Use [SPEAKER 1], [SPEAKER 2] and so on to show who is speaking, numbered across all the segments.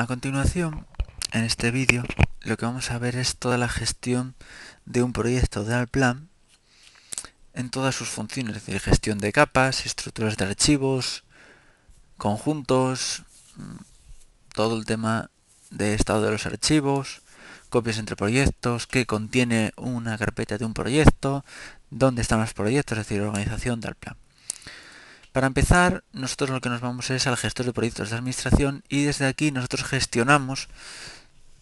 [SPEAKER 1] A continuación, en este vídeo, lo que vamos a ver es toda la gestión de un proyecto de Allplan en todas sus funciones, es decir, gestión de capas, estructuras de archivos, conjuntos, todo el tema de estado de los archivos, copias entre proyectos, qué contiene una carpeta de un proyecto, dónde están los proyectos, es decir, organización de Allplan. Para empezar, nosotros lo que nos vamos es al gestor de proyectos de administración y desde aquí nosotros gestionamos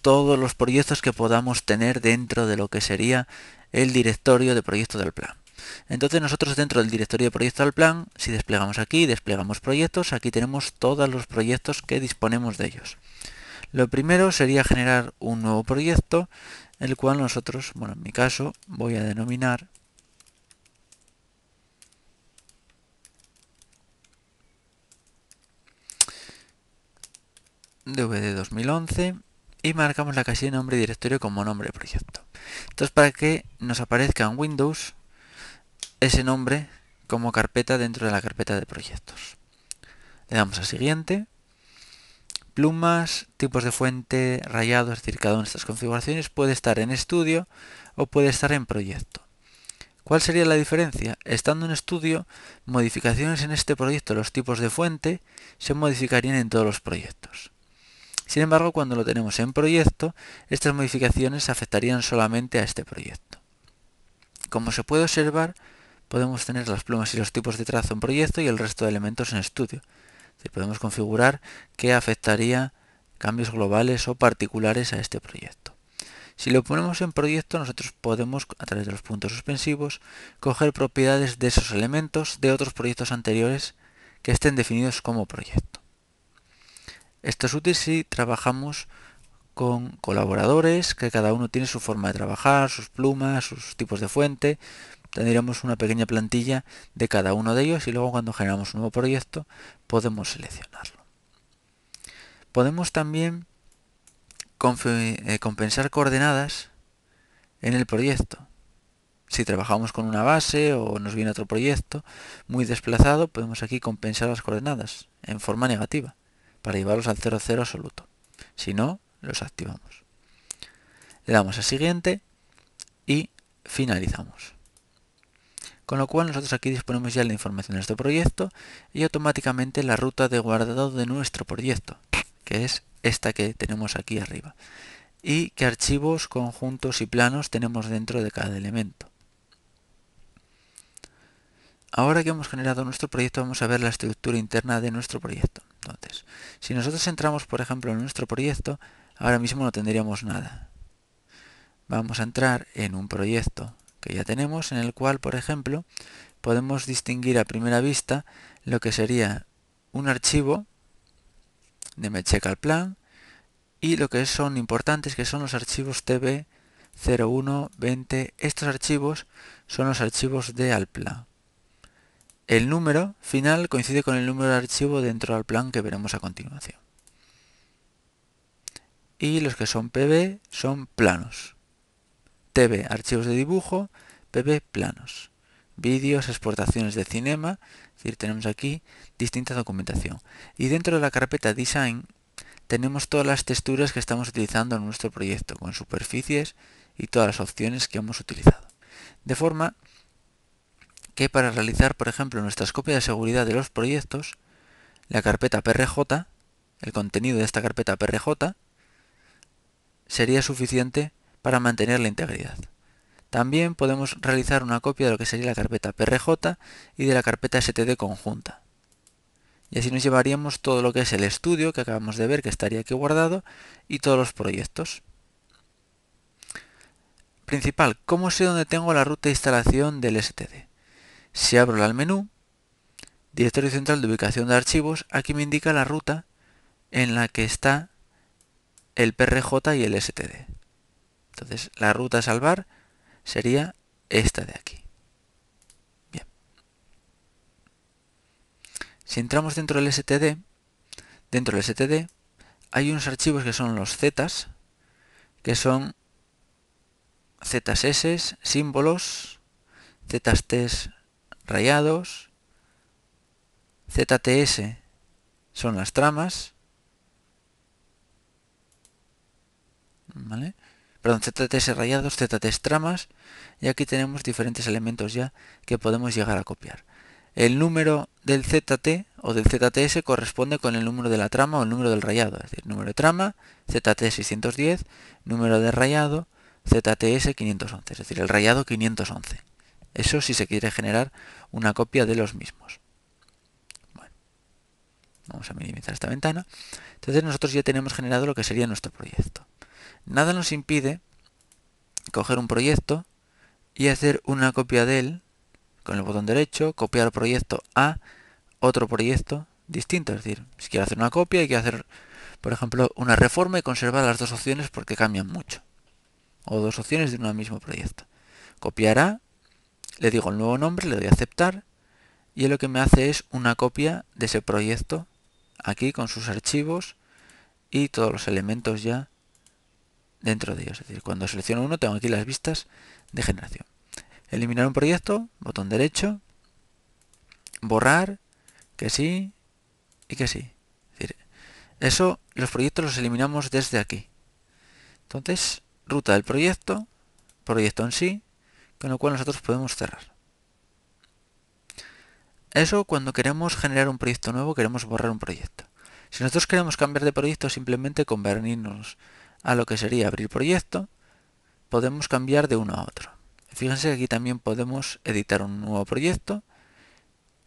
[SPEAKER 1] todos los proyectos que podamos tener dentro de lo que sería el directorio de proyectos del plan. Entonces nosotros dentro del directorio de proyectos del plan, si desplegamos aquí, desplegamos proyectos, aquí tenemos todos los proyectos que disponemos de ellos. Lo primero sería generar un nuevo proyecto, el cual nosotros, bueno, en mi caso, voy a denominar DVD 2011 y marcamos la casilla de nombre y directorio como nombre de proyecto. Entonces, para que nos aparezca en Windows ese nombre como carpeta dentro de la carpeta de proyectos. Le damos a siguiente. Plumas, tipos de fuente, rayado, es decir, cada una de estas configuraciones puede estar en estudio o puede estar en proyecto. ¿Cuál sería la diferencia? Estando en estudio, modificaciones en este proyecto, los tipos de fuente, se modificarían en todos los proyectos. Sin embargo, cuando lo tenemos en proyecto, estas modificaciones afectarían solamente a este proyecto. Como se puede observar, podemos tener las plumas y los tipos de trazo en proyecto y el resto de elementos en estudio. Es decir, podemos configurar qué afectaría cambios globales o particulares a este proyecto. Si lo ponemos en proyecto, nosotros podemos, a través de los puntos suspensivos, coger propiedades de esos elementos de otros proyectos anteriores que estén definidos como proyecto. Esto es útil si trabajamos con colaboradores, que cada uno tiene su forma de trabajar, sus plumas, sus tipos de fuente. Tendríamos una pequeña plantilla de cada uno de ellos y luego cuando generamos un nuevo proyecto podemos seleccionarlo. Podemos también compensar coordenadas en el proyecto. Si trabajamos con una base o nos viene otro proyecto muy desplazado, podemos aquí compensar las coordenadas en forma negativa para llevarlos al 0,0 absoluto. Si no, los activamos. Le damos a siguiente y finalizamos. Con lo cual nosotros aquí disponemos ya de la información de este proyecto y automáticamente la ruta de guardado de nuestro proyecto, que es esta que tenemos aquí arriba, y qué archivos, conjuntos y planos tenemos dentro de cada elemento. Ahora que hemos generado nuestro proyecto, vamos a ver la estructura interna de nuestro proyecto. Entonces, si nosotros entramos, por ejemplo, en nuestro proyecto, ahora mismo no tendríamos nada. Vamos a entrar en un proyecto que ya tenemos, en el cual, por ejemplo, podemos distinguir a primera vista lo que sería un archivo de Me Checa el Plan y lo que son importantes, que son los archivos TB 01, 20. Estos archivos son los archivos de Allplan. El número final coincide con el número de archivo dentro del plan que veremos a continuación. Y los que son PB son planos. TB, archivos de dibujo, PB, planos. Vídeos, exportaciones de cinema, es decir, tenemos aquí distinta documentación. Y dentro de la carpeta Design tenemos todas las texturas que estamos utilizando en nuestro proyecto, con superficies y todas las opciones que hemos utilizado. De forma que para realizar, por ejemplo, nuestras copias de seguridad de los proyectos, la carpeta PRJ, el contenido de esta carpeta PRJ, sería suficiente para mantener la integridad. También podemos realizar una copia de lo que sería la carpeta PRJ y de la carpeta STD conjunta. Y así nos llevaríamos todo lo que es el estudio que acabamos de ver, que estaría aquí guardado, y todos los proyectos. Principal, ¿cómo sé dónde tengo la ruta de instalación del STD? Si abro el menú, Directorio Central de Ubicación de Archivos, aquí me indica la ruta en la que está el PRJ y el STD. Entonces, la ruta a salvar sería esta de aquí. Bien. Si entramos dentro del STD hay unos archivos que son los zetas, que son ZS, símbolos, ZTs rayados, ZTS son las tramas, ¿vale? Perdón, ZTS rayados, ZTS tramas, y aquí tenemos diferentes elementos ya que podemos llegar a copiar. El número del ZT o del ZTS corresponde con el número de la trama o el número del rayado, es decir, número de trama, ZT 610, número de rayado, ZTS 511, es decir, el rayado 511. Eso si se quiere generar una copia de los mismos. Bueno, vamos a minimizar esta ventana. Entonces nosotros ya tenemos generado lo que sería nuestro proyecto. Nada nos impide coger un proyecto y hacer una copia de él con el botón derecho, copiar proyecto a otro proyecto distinto. Es decir, si quiero hacer una copia y quiero hacer, por ejemplo, una reforma y conservar las dos opciones porque cambian mucho. O dos opciones de un mismo proyecto. Copiar a, le digo el nuevo nombre, le doy a aceptar y lo que me hace es una copia de ese proyecto aquí con sus archivos y todos los elementos ya dentro de ellos. Es decir, cuando selecciono uno tengo aquí las vistas de generación. Eliminar un proyecto, botón derecho, borrar, que sí y que sí. Es decir, eso, los proyectos los eliminamos desde aquí. Entonces, ruta del proyecto, proyecto en sí, con lo cual nosotros podemos cerrar. Eso cuando queremos generar un proyecto nuevo, queremos borrar un proyecto. Si nosotros queremos cambiar de proyecto, simplemente con venirnos a lo que sería abrir proyecto, podemos cambiar de uno a otro. Fíjense que aquí también podemos editar un nuevo proyecto,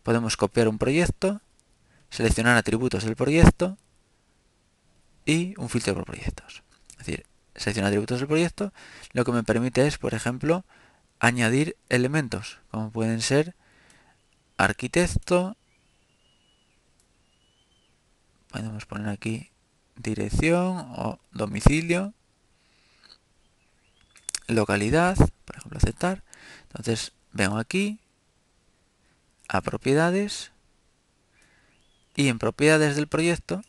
[SPEAKER 1] podemos copiar un proyecto, seleccionar atributos del proyecto y un filtro por proyectos. Es decir, seleccionar atributos del proyecto, lo que me permite es, por ejemplo, añadir elementos, como pueden ser arquitecto, podemos poner aquí dirección o domicilio, localidad, por ejemplo, aceptar. Entonces, vengo aquí a propiedades y en propiedades del proyecto,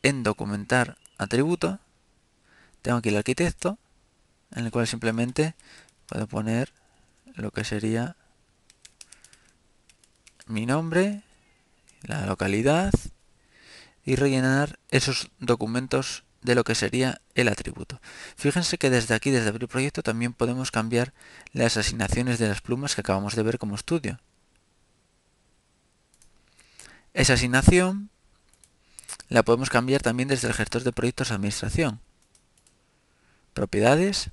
[SPEAKER 1] en documentar atributo, tengo aquí el arquitecto, en el cual simplemente puedo poner lo que sería mi nombre, la localidad y rellenar esos documentos de lo que sería el atributo. Fíjense que desde aquí, desde abrir proyecto, también podemos cambiar las asignaciones de las plumas que acabamos de ver como estudio. Esa asignación la podemos cambiar también desde el gestor de proyectos de administración. Propiedades,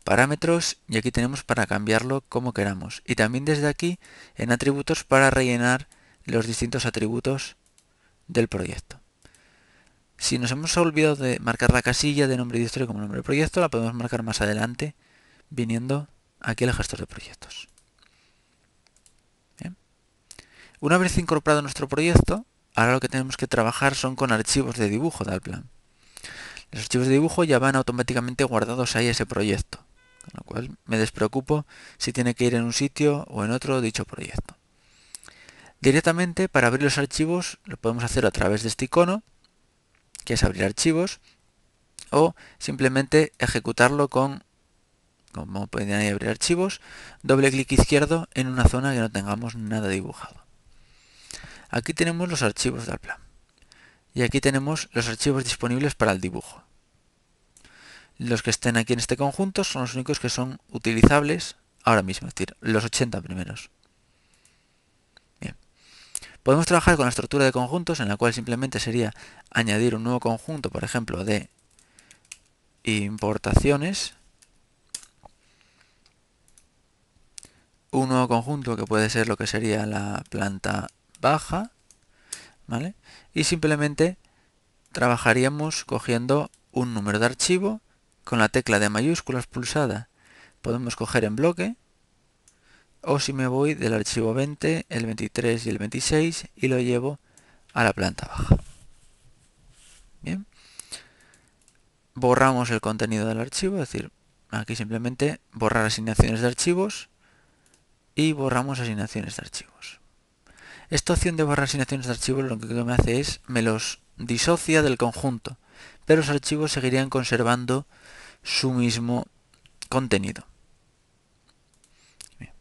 [SPEAKER 1] parámetros y aquí tenemos para cambiarlo como queramos. Y también desde aquí en atributos para rellenar los distintos atributos del proyecto. Si nos hemos olvidado de marcar la casilla de nombre de historia como nombre de proyecto, la podemos marcar más adelante viniendo aquí al gestor de proyectos. Bien. Una vez incorporado nuestro proyecto, ahora lo que tenemos que trabajar son con archivos de dibujo del plan. Los archivos de dibujo ya van automáticamente guardados ahí a ese proyecto, con lo cual me despreocupo si tiene que ir en un sitio o en otro dicho proyecto. Directamente, para abrir los archivos, lo podemos hacer a través de este icono, que es abrir archivos, o simplemente ejecutarlo con, como pueden ahí abrir archivos, doble clic izquierdo en una zona que no tengamos nada dibujado. Aquí tenemos los archivos del plan. Y aquí tenemos los archivos disponibles para el dibujo. Los que estén aquí en este conjunto son los únicos que son utilizables ahora mismo, es decir, los 80 primeros. Bien. Podemos trabajar con la estructura de conjuntos, en la cual simplemente sería añadir un nuevo conjunto, por ejemplo, de importaciones. Un nuevo conjunto que puede ser lo que sería la planta baja, ¿vale? Y simplemente trabajaríamos cogiendo un número de archivo con la tecla de mayúsculas pulsada. Podemos coger en bloque, o si me voy del archivo 20, el 23 y el 26 y lo llevo a la planta baja. Bien. Borramos el contenido del archivo, es decir, aquí simplemente borrar asignaciones de archivos y borramos asignaciones de archivos. Esta opción de borrar asignaciones de archivos lo que me hace es, me los disocia del conjunto, pero los archivos seguirían conservando su mismo contenido. Bien.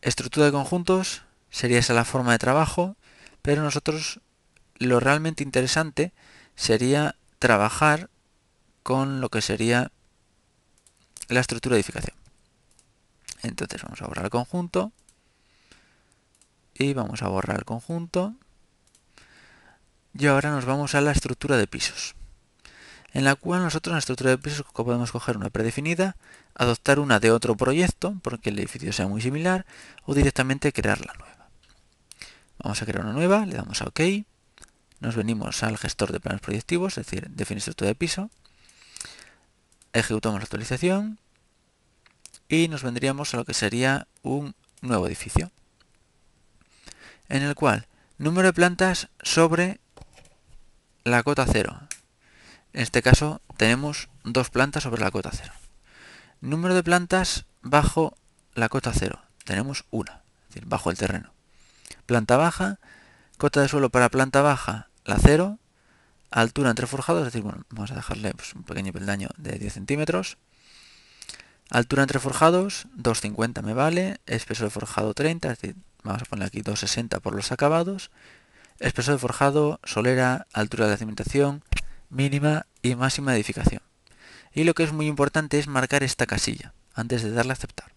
[SPEAKER 1] Estructura de conjuntos, sería esa la forma de trabajo, pero nosotros lo realmente interesante sería trabajar con lo que sería la estructura de edificación. Entonces vamos a borrar el conjunto y vamos a borrar el conjunto. Y ahora nos vamos a la estructura de pisos, en la cual nosotros en la estructura de pisos podemos coger una predefinida, adoptar una de otro proyecto, porque el edificio sea muy similar, o directamente crear la nueva. Vamos a crear una nueva, le damos a OK, nos venimos al gestor de planos proyectivos, es decir, definir estructura de piso, ejecutamos la actualización y nos vendríamos a lo que sería un nuevo edificio, en el cual número de plantas sobre la cota 0. En este caso tenemos 2 plantas sobre la cota 0. Número de plantas bajo la cota 0. Tenemos una, es decir, bajo el terreno. Planta baja, cota de suelo para planta baja, la 0. Altura entre forjados, es decir, bueno, vamos a dejarle pues, un pequeño peldaño de 10 centímetros. Altura entre forjados, 2,50 me vale. Espesor de forjado 30, es decir, vamos a poner aquí 2,60 por los acabados. Espesor de forjado, solera, altura de la cimentación, mínima y máxima de edificación. Y lo que es muy importante es marcar esta casilla antes de darle a aceptar.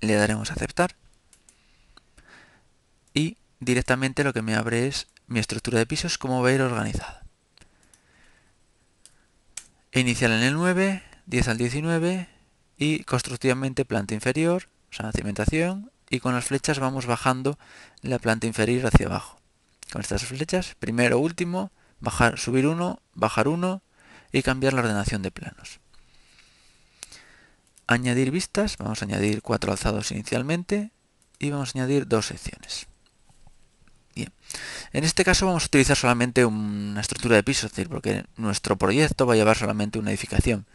[SPEAKER 1] Le daremos a aceptar y directamente lo que me abre es mi estructura de pisos, cómo va a ir organizada. Inicial en el 9, 10 al 19 y constructivamente planta inferior, o sea, cimentación, y con las flechas vamos bajando la planta inferior hacia abajo. Con estas flechas, primero, último, bajar, subir 1, bajar 1 y cambiar la ordenación de planos. Añadir vistas, vamos a añadir 4 alzados inicialmente y vamos a añadir 2 secciones. Bien, en este caso vamos a utilizar solamente una estructura de pisos, es decir, porque nuestro proyecto va a llevar solamente una edificación.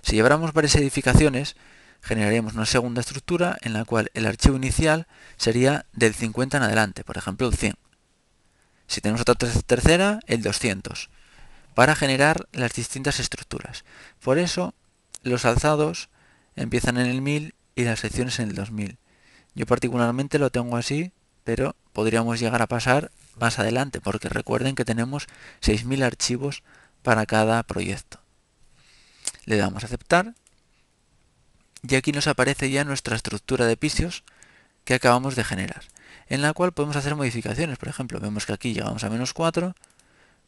[SPEAKER 1] Si lleváramos varias edificaciones, generaríamos una segunda estructura en la cual el archivo inicial sería del 50 en adelante, por ejemplo el 100. Si tenemos otra tercera, el 200, para generar las distintas estructuras. Por eso, los alzados empiezan en el 1000 y las secciones en el 2000. Yo particularmente lo tengo así, pero podríamos llegar a pasar más adelante, porque recuerden que tenemos 6000 archivos para cada proyecto. Le damos a aceptar y aquí nos aparece ya nuestra estructura de pisos que acabamos de generar, en la cual podemos hacer modificaciones. Por ejemplo, vemos que aquí llegamos a -4,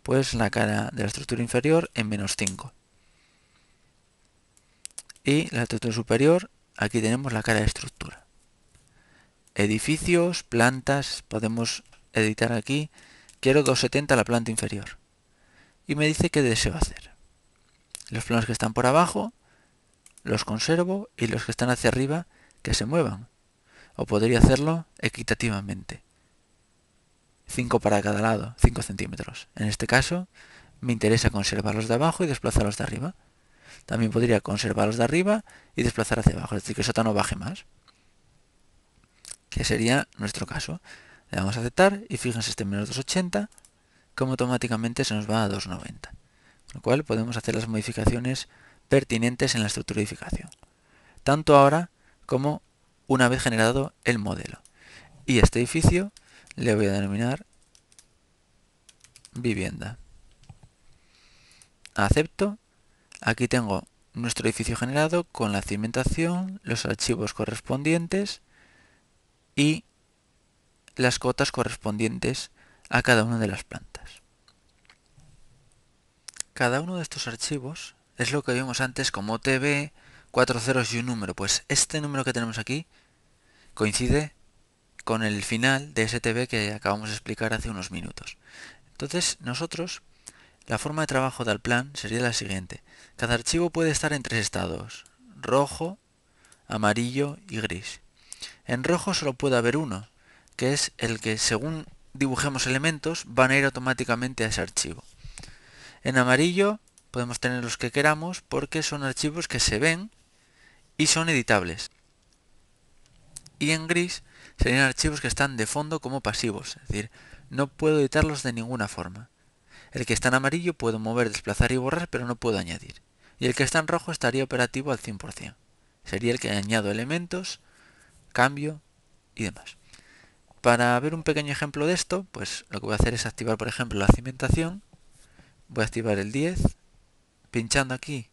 [SPEAKER 1] pues la cara de la estructura inferior en -5. Y la estructura superior, aquí tenemos la cara de estructura. Edificios, plantas, podemos editar aquí. Quiero 270 la planta inferior. Y me dice qué deseo hacer. Los planos que están por abajo los conservo y los que están hacia arriba que se muevan. O podría hacerlo equitativamente. 5 para cada lado, 5 centímetros. En este caso, me interesa conservar los de abajo y desplazar los de arriba. También podría conservar los de arriba y desplazar hacia abajo, es decir, que el sótano baje más. Que sería nuestro caso. Le damos a aceptar y fíjense este -280, como automáticamente se nos va a 290. Con lo cual podemos hacer las modificaciones pertinentes en la estructura de edificación. Tanto ahora como una vez generado el modelo. Y este edificio le voy a denominar vivienda. Acepto. Aquí tengo nuestro edificio generado con la cimentación, los archivos correspondientes y las cotas correspondientes a cada una de las plantas. Cada uno de estos archivos es lo que vimos antes como TB, 4 ceros y un número. Pues este número que tenemos aquí coincide con el final de ese TB que acabamos de explicar hace unos minutos. Entonces nosotros, la forma de trabajo del plan sería la siguiente. Cada archivo puede estar en 3 estados: rojo, amarillo y gris. En rojo solo puede haber uno, que es el que según dibujemos elementos van a ir automáticamente a ese archivo. En amarillo podemos tener los que queramos porque son archivos que se ven y son editables. Y en gris serían archivos que están de fondo como pasivos, es decir, no puedo editarlos de ninguna forma. El que está en amarillo puedo mover, desplazar y borrar, pero no puedo añadir. Y el que está en rojo estaría operativo al 100%. Sería el que añado elementos, cambio y demás. Para ver un pequeño ejemplo de esto, pues lo que voy a hacer es activar, por ejemplo, la cimentación. Voy a activar el 10, pinchando aquí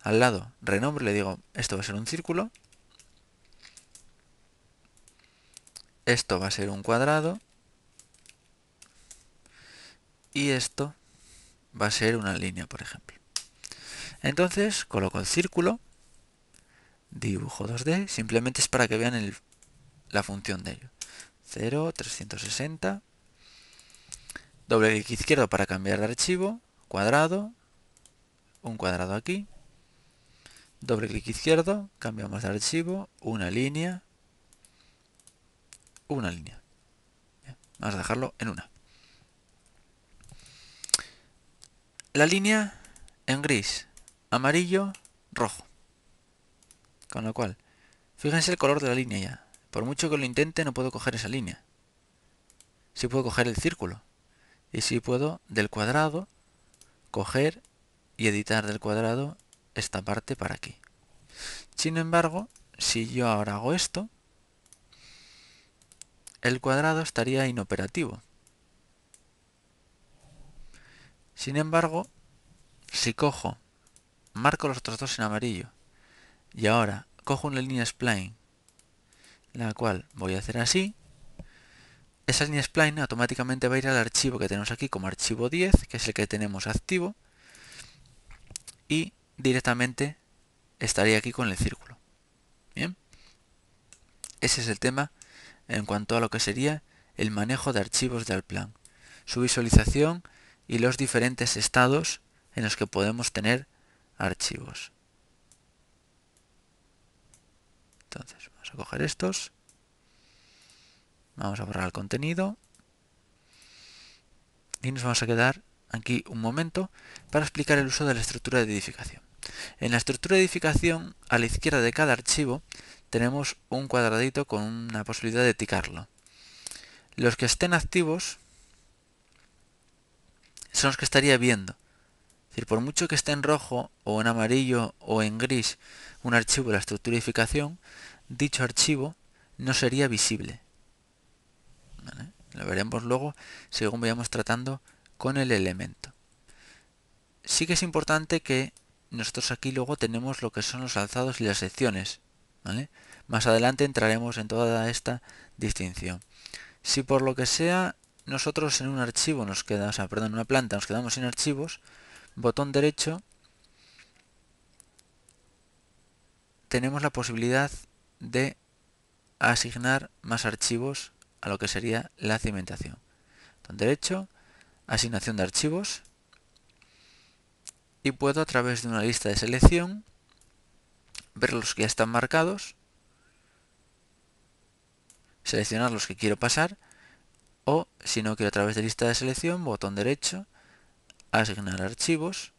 [SPEAKER 1] al lado renombre, le digo, esto va a ser un círculo, esto va a ser un cuadrado y esto va a ser una línea, por ejemplo. Entonces coloco el círculo, dibujo 2D, simplemente es para que vean la función de ello. 0, 360, doble clic izquierdo para cambiar de archivo, cuadrado, un cuadrado aquí, doble clic izquierdo, cambiamos de archivo, una línea, una línea. Bien, vamos a dejarlo en una. La línea en gris, amarillo, rojo. Con lo cual, fíjense el color de la línea ya. Por mucho que lo intente, no puedo coger esa línea. Sí puedo coger el círculo. Y sí puedo del cuadrado coger y editar del cuadrado esta parte para aquí. Sin embargo, si yo ahora hago esto, el cuadrado estaría inoperativo. Sin embargo, si cojo, marco los otros dos en amarillo y ahora cojo una línea spline, la cual voy a hacer así, esa línea spline automáticamente va a ir al archivo que tenemos aquí como archivo 10, que es el que tenemos activo, y directamente estaría aquí con el círculo. Bien, ese es el tema en cuanto a lo que sería el manejo de archivos de Allplan, su visualización y los diferentes estados en los que podemos tener archivos. Entonces, vamos a coger estos, vamos a borrar el contenido y nos vamos a quedar aquí un momento para explicar el uso de la estructura de edificación. En la estructura de edificación, a la izquierda de cada archivo, tenemos un cuadradito con una posibilidad de ticarlo. Los que estén activos son los que estaría viendo. Es decir, por mucho que esté en rojo o en amarillo o en gris un archivo de la estructura de edificación, dicho archivo no sería visible. ¿Vale? Lo veremos luego según vayamos tratando con el elemento. Sí que es importante que nosotros aquí luego tenemos lo que son los alzados y las secciones. ¿Vale? Más adelante entraremos en toda esta distinción. Si por lo que sea nosotros en un archivo nos queda, o sea, perdón, en una planta nos quedamos sin archivos, botón derecho, tenemos la posibilidad de asignar más archivos a lo que sería la cimentación. Botón derecho, asignación de archivos, y puedo a través de una lista de selección ver los que ya están marcados, seleccionar los que quiero pasar, o si no quiero a través de lista de selección, botón derecho, asignar archivos.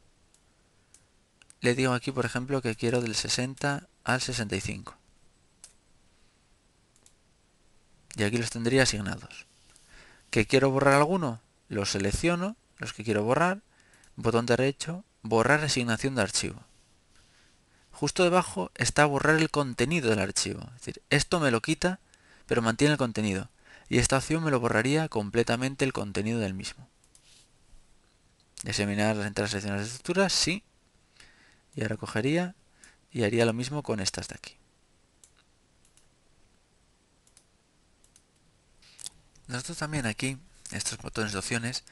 [SPEAKER 1] Le digo aquí, por ejemplo, que quiero del 60 al 65. Y aquí los tendría asignados. ¿Que quiero borrar alguno? Los selecciono, los que quiero borrar, botón derecho, borrar asignación de archivo. Justo debajo está borrar el contenido del archivo. Es decir, esto me lo quita, pero mantiene el contenido. Y esta opción me lo borraría completamente el contenido del mismo. Examinar las entradas seleccionadas de estructuras, sí. Y ahora cogería y haría lo mismo con estas de aquí. Nosotros también aquí, estos botones de opciones,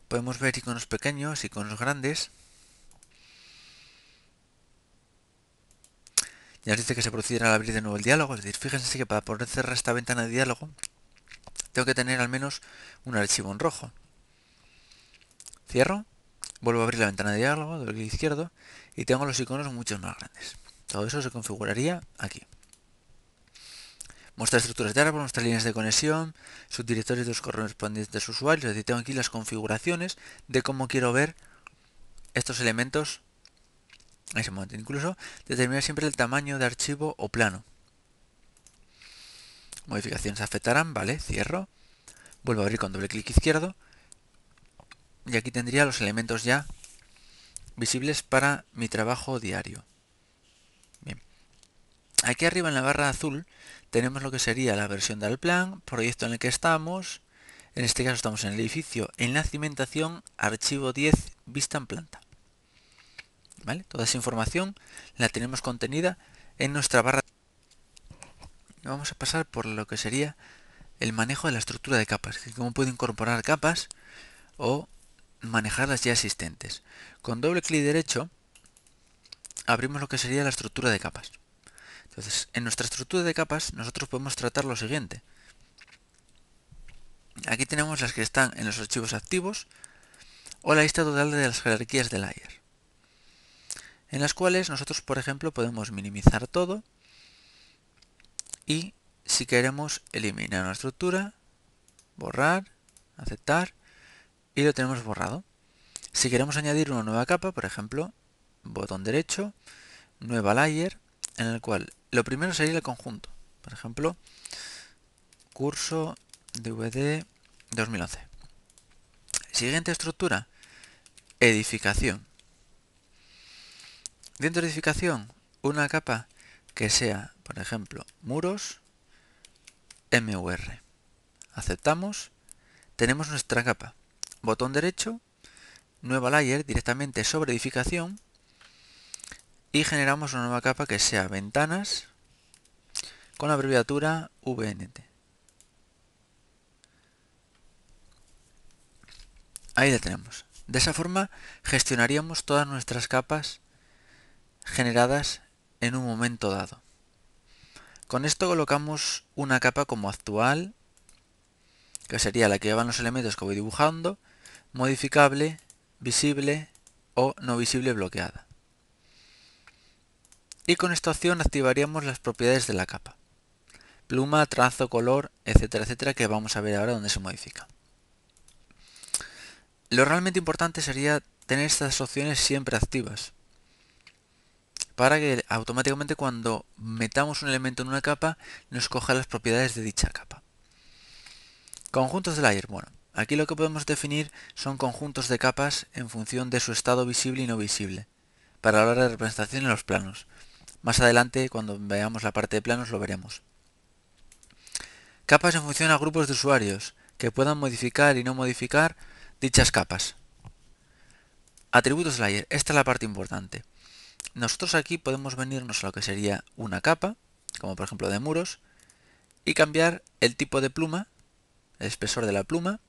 [SPEAKER 1] podemos ver iconos pequeños, iconos grandes. Ya os dice que se procederá al abrir de nuevo el diálogo. Es decir, fíjense que para poder cerrar esta ventana de diálogo, tengo que tener al menos un archivo en rojo. Cierro, vuelvo a abrir la ventana de diálogo, doble clic izquierdo, y tengo los iconos mucho más grandes. Todo eso se configuraría aquí. Mostrar estructuras de árbol, mostrar líneas de conexión, subdirectorios de los correspondientes usuarios. Es decir, tengo aquí las configuraciones de cómo quiero ver estos elementos en ese momento. Incluso determinar siempre el tamaño de archivo o plano. Modificaciones afectarán, vale, cierro. Vuelvo a abrir con doble clic izquierdo. Y aquí tendría los elementos ya visibles para mi trabajo diario. Bien. Aquí arriba en la barra azul tenemos lo que sería la versión del plan, proyecto en el que estamos. En este caso estamos en el edificio, en la cimentación, archivo 10, vista en planta. ¿vale? Toda esa información la tenemos contenida en nuestra barra. Vamos a pasar por lo que sería el manejo de la estructura de capas, que cómo puedo incorporar capas o manejar las ya existentes. Con doble clic derecho abrimos lo que sería la estructura de capas. Entonces, en nuestra estructura de capas nosotros podemos tratar lo siguiente. Aquí tenemos las que están en los archivos activos o la lista total de las jerarquías de layer, en las cuales nosotros, por ejemplo, podemos minimizar todo y, si queremos, eliminar una estructura, borrar, aceptar y lo tenemos borrado. Si queremos añadir una nueva capa, por ejemplo, botón derecho, nueva layer, en el cual lo primero sería el conjunto. Por ejemplo, curso DVD 2011. Siguiente estructura, edificación. Dentro de edificación, una capa que sea, por ejemplo, muros MUR. Aceptamos, tenemos nuestra capa. Botón derecho, nueva layer directamente sobre edificación y generamos una nueva capa que sea ventanas con la abreviatura VNT. Ahí la tenemos. De esa forma gestionaríamos todas nuestras capas generadas en un momento dado. Con esto colocamos una capa como actual, que sería la que llevan los elementos que voy dibujando, modificable, visible o no visible bloqueada. Y con esta opción activaríamos las propiedades de la capa. Pluma, trazo, color, etcétera, etcétera, que vamos a ver ahora dónde se modifica. Lo realmente importante sería tener estas opciones siempre activas, para que automáticamente cuando metamos un elemento en una capa nos coja las propiedades de dicha capa. Conjuntos de layer. Bueno, aquí lo que podemos definir son conjuntos de capas en función de su estado visible y no visible, para la hora de representación en los planos. Más adelante, cuando veamos la parte de planos, lo veremos. Capas en función a grupos de usuarios, que puedan modificar y no modificar dichas capas. Atributos de layer. Esta es la parte importante. Nosotros aquí podemos venirnos a lo que sería una capa, como por ejemplo de muros, y cambiar el tipo de pluma, el espesor de la pluma,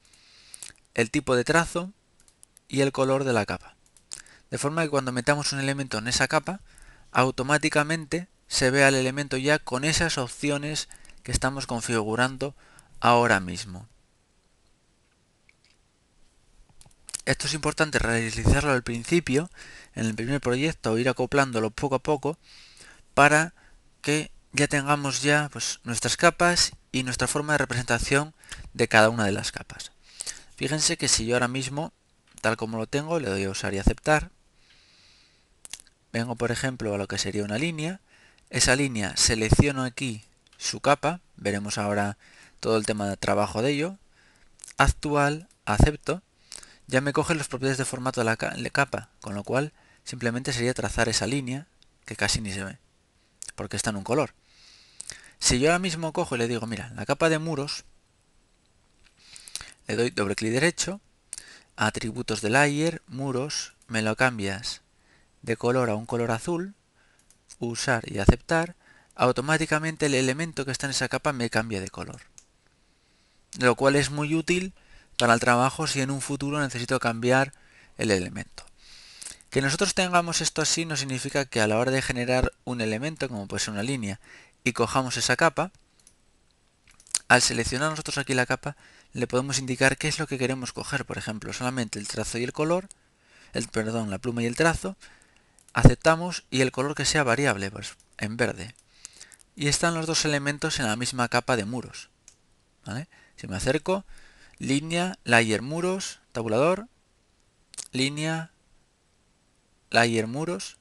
[SPEAKER 1] el tipo de trazo y el color de la capa. De forma que cuando metamos un elemento en esa capa, automáticamente se vea el elemento ya con esas opciones que estamos configurando ahora mismo. Esto es importante realizarlo al principio, en el primer proyecto, o ir acoplándolo poco a poco, para que ya tengamos ya pues, nuestras capas y nuestra forma de representación de cada una de las capas. Fíjense que si yo ahora mismo, tal como lo tengo, le doy a usar y aceptar, vengo por ejemplo a lo que sería una línea, esa línea selecciono aquí su capa, veremos ahora todo el tema de trabajo de ello, actual, acepto, ya me coge las propiedades de formato de la capa, con lo cual simplemente sería trazar esa línea, que casi ni se ve, porque está en un color. Si yo ahora mismo cojo y le digo, mira, la capa de muros, le doy doble clic derecho, atributos de layer, muros, me lo cambias de color a un color azul, usar y aceptar, automáticamente el elemento que está en esa capa me cambia de color. Lo cual es muy útil para el trabajo si en un futuro necesito cambiar el elemento. Que nosotros tengamos esto así no significa que a la hora de generar un elemento, como puede ser una línea, y cojamos esa capa, al seleccionar nosotros aquí la capa, le podemos indicar qué es lo que queremos coger. Por ejemplo, solamente el trazo y el color, la pluma y el trazo, aceptamos y el color que sea variable, pues en verde. Y están los dos elementos en la misma capa de muros. ¿Vale? Si me acerco, línea, layer, muros, tabulador, línea, layer, muros,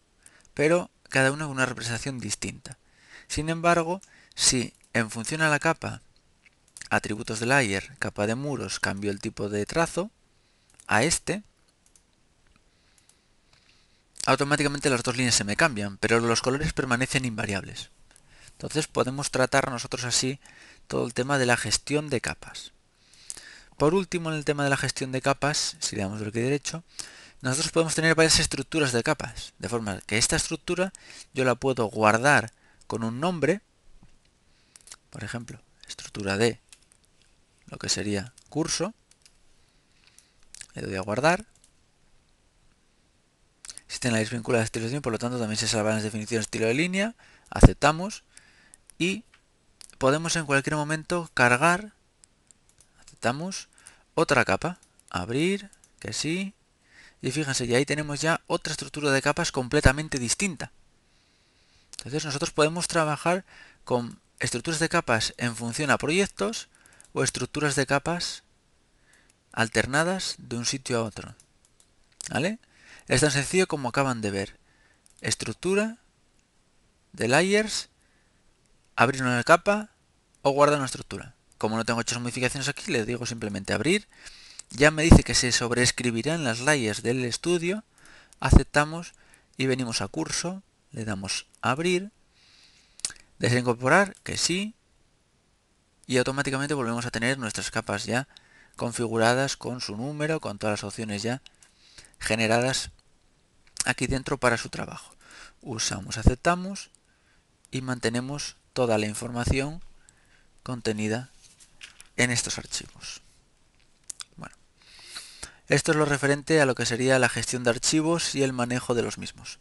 [SPEAKER 1] pero cada uno con una representación distinta. Sin embargo, si en función a la capa, atributos de layer, capa de muros, cambio el tipo de trazo, a este, automáticamente las dos líneas se me cambian, pero los colores permanecen invariables. Entonces podemos tratar nosotros así todo el tema de la gestión de capas. Por último, en el tema de la gestión de capas, si le damos doble clic derecho, nosotros podemos tener varias estructuras de capas, de forma que esta estructura yo la puedo guardar con un nombre, por ejemplo, estructura de lo que sería curso, le doy a guardar. Existen las vinculadas de estilo de línea, por lo tanto también se salvan las definiciones de estilo de línea, aceptamos y podemos en cualquier momento cargar, aceptamos, otra capa, abrir, que sí, y fíjense, y ahí tenemos ya otra estructura de capas completamente distinta. Entonces nosotros podemos trabajar con estructuras de capas en función a proyectos o estructuras de capas alternadas de un sitio a otro. ¿Vale? Es tan sencillo como acaban de ver. Estructura de layers, abrir una capa o guardar una estructura. Como no tengo hechas modificaciones aquí, le digo simplemente abrir. Ya me dice que se sobreescribirán las layers del estudio. Aceptamos y venimos a curso, le damos a abrir, desincorporar, que sí, y automáticamente volvemos a tener nuestras capas ya configuradas con su número, con todas las opciones ya generadas aquí dentro para su trabajo. Usamos, aceptamos y mantenemos toda la información contenida en estos archivos. Bueno, esto es lo referente a lo que sería la gestión de archivos y el manejo de los mismos.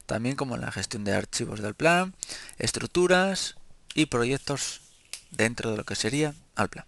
[SPEAKER 1] También como la gestión de archivos del plan, estructuras y proyectos dentro de lo que sería Alplan.